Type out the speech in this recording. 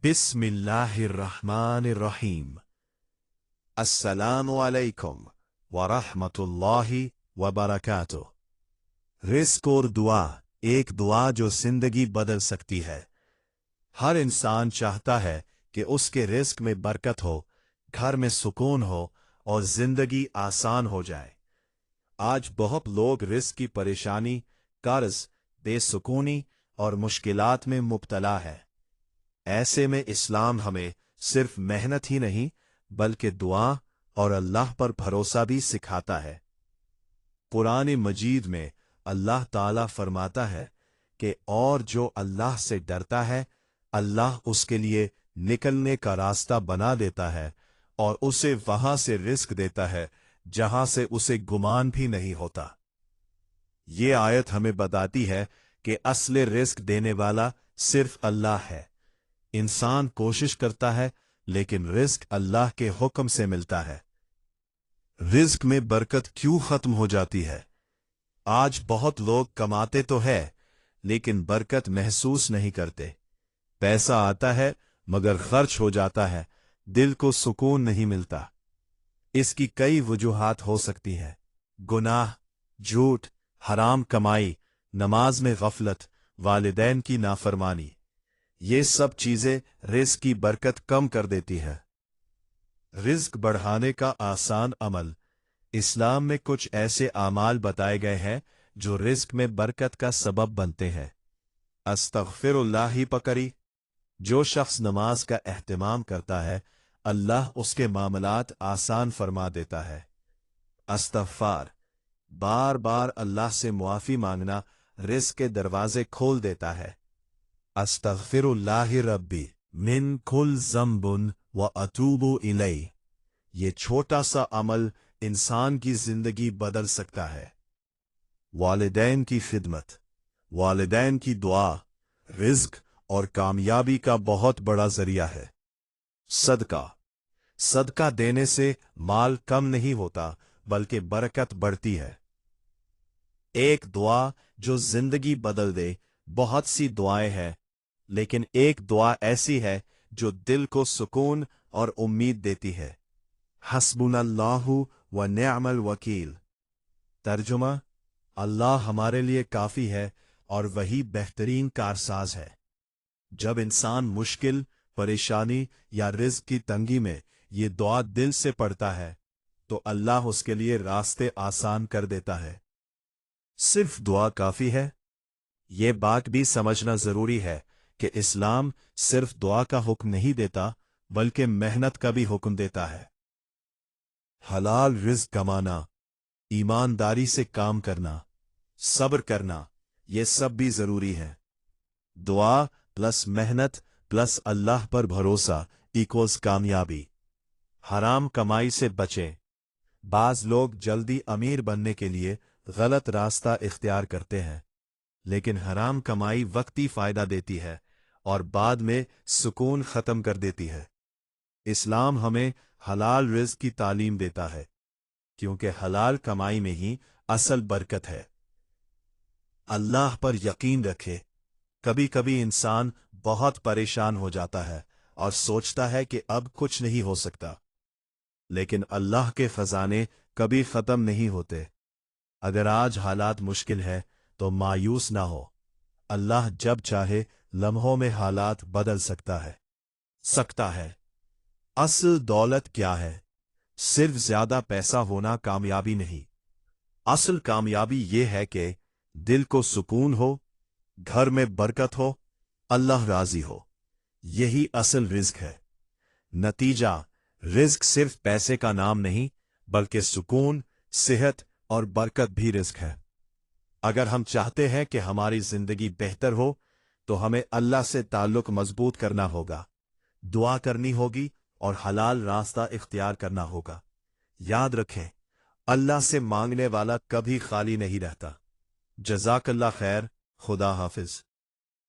बिस्मिल्लाहिर्रहमानिर्रहीम। अस्सलामु अलैकुम वरहमतुल्लाहि वबरकातुह। रिस्क और दुआ, एक दुआ जो जिंदगी बदल सकती है। हर इंसान चाहता है कि उसके रिस्क में बरकत हो, घर में सुकून हो और जिंदगी आसान हो जाए। आज बहुत लोग रिस्क की परेशानी, कर्ज, बेसुकूनी और मुश्किलात में मुब्तला है। ऐसे में इस्लाम हमें सिर्फ मेहनत ही नहीं बल्कि दुआ और अल्लाह पर भरोसा भी सिखाता है। कुरान मजीद में अल्लाह ताला फरमाता है कि और जो अल्लाह से डरता है, अल्लाह उसके लिए निकलने का रास्ता बना देता है और उसे वहां से रिस्क देता है जहां से उसे गुमान भी नहीं होता। ये आयत हमें बताती है कि असली रिस्क देने वाला सिर्फ अल्लाह है। इंसान कोशिश करता है लेकिन रिस्क अल्लाह के हुक्म से मिलता है। रिस्क में बरकत क्यों खत्म हो जाती है? आज बहुत लोग कमाते तो है लेकिन बरकत महसूस नहीं करते। पैसा आता है मगर खर्च हो जाता है, दिल को सुकून नहीं मिलता। इसकी कई वजूहात हो सकती हैं। गुनाह, झूठ, हराम कमाई, नमाज में गफलत, वालिदैन की नाफरमानी, ये सब चीजें रिस्क की बरकत कम कर देती है। रिस्क बढ़ाने का आसान अमल, इस्लाम में कुछ ऐसे आमाल बताए गए हैं जो रिस्क में बरकत का सबब बनते हैं। अस्तगफिरुल्लाह ही पकड़ी। जो शख्स नमाज का एहतमाम करता है, अल्लाह उसके मामलात आसान फरमा देता है। अस्तगफार, बार बार अल्लाह से मुआफी मांगना रिस्क के दरवाजे खोल देता है। अस्तगफिरुल्लाहि रब्बी मिन कुल ज़ंबुन व अतूबु इलैह। ये छोटा सा अमल इंसान की जिंदगी बदल सकता है। वालिदैन की खिदमत, वालिदैन की दुआ रिज्क और कामयाबी का बहुत बड़ा जरिया है। सदका, सदका देने से माल कम नहीं होता बल्कि बरकत बढ़ती है। एक दुआ जो जिंदगी बदल दे। बहुत सी दुआएं हैं लेकिन एक दुआ ऐसी है जो दिल को सुकून और उम्मीद देती है। हस्बुनल्लाहु व निअमल वकील। तर्जुमा, अल्लाह हमारे लिए काफी है और वही बेहतरीन कारसाज है। जब इंसान मुश्किल, परेशानी या रिज्क की तंगी में ये दुआ दिल से पढ़ता है तो अल्लाह उसके लिए रास्ते आसान कर देता है। सिर्फ दुआ काफी है? ये बात भी समझना जरूरी है कि इस्लाम सिर्फ दुआ का हुक्म नहीं देता बल्कि मेहनत का भी हुक्म देता है। हलाल रिज्क कमाना, ईमानदारी से काम करना, सब्र करना, ये सब भी जरूरी है। दुआ प्लस मेहनत प्लस अल्लाह पर भरोसा इक्वल्स कामयाबी। हराम कमाई से बचें। बाज लोग जल्दी अमीर बनने के लिए गलत रास्ता इख्तियार करते हैं, लेकिन हराम कमाई वक्ती फायदा देती है और बाद में सुकून खत्म कर देती है। इस्लाम हमें हलाल रिज़्क की तालीम देता है क्योंकि हलाल कमाई में ही असल बरकत है। अल्लाह पर यकीन रखे। कभी कभी इंसान बहुत परेशान हो जाता है और सोचता है कि अब कुछ नहीं हो सकता, लेकिन अल्लाह के खजाने कभी खत्म नहीं होते। अगर आज हालात मुश्किल है तो मायूस ना हो। अल्लाह जब चाहे लम्हों में हालात बदल सकता है। असल दौलत क्या है? सिर्फ ज्यादा पैसा होना कामयाबी नहीं। असल कामयाबी ये है कि दिल को सुकून हो, घर में बरकत हो, अल्लाह राजी हो। यही असल रिज्क है। नतीजा, रिज्क सिर्फ पैसे का नाम नहीं बल्कि सुकून, सेहत और बरकत भी रिज्क है। अगर हम चाहते हैं कि हमारी जिंदगी बेहतर हो तो हमें अल्लाह से ताल्लुक मजबूत करना होगा, दुआ करनी होगी और हलाल रास्ता इख्तियार करना होगा। याद रखें, अल्लाह से मांगने वाला कभी खाली नहीं रहता। जज़ाकल्लाह खैर। खुदा हाफिज।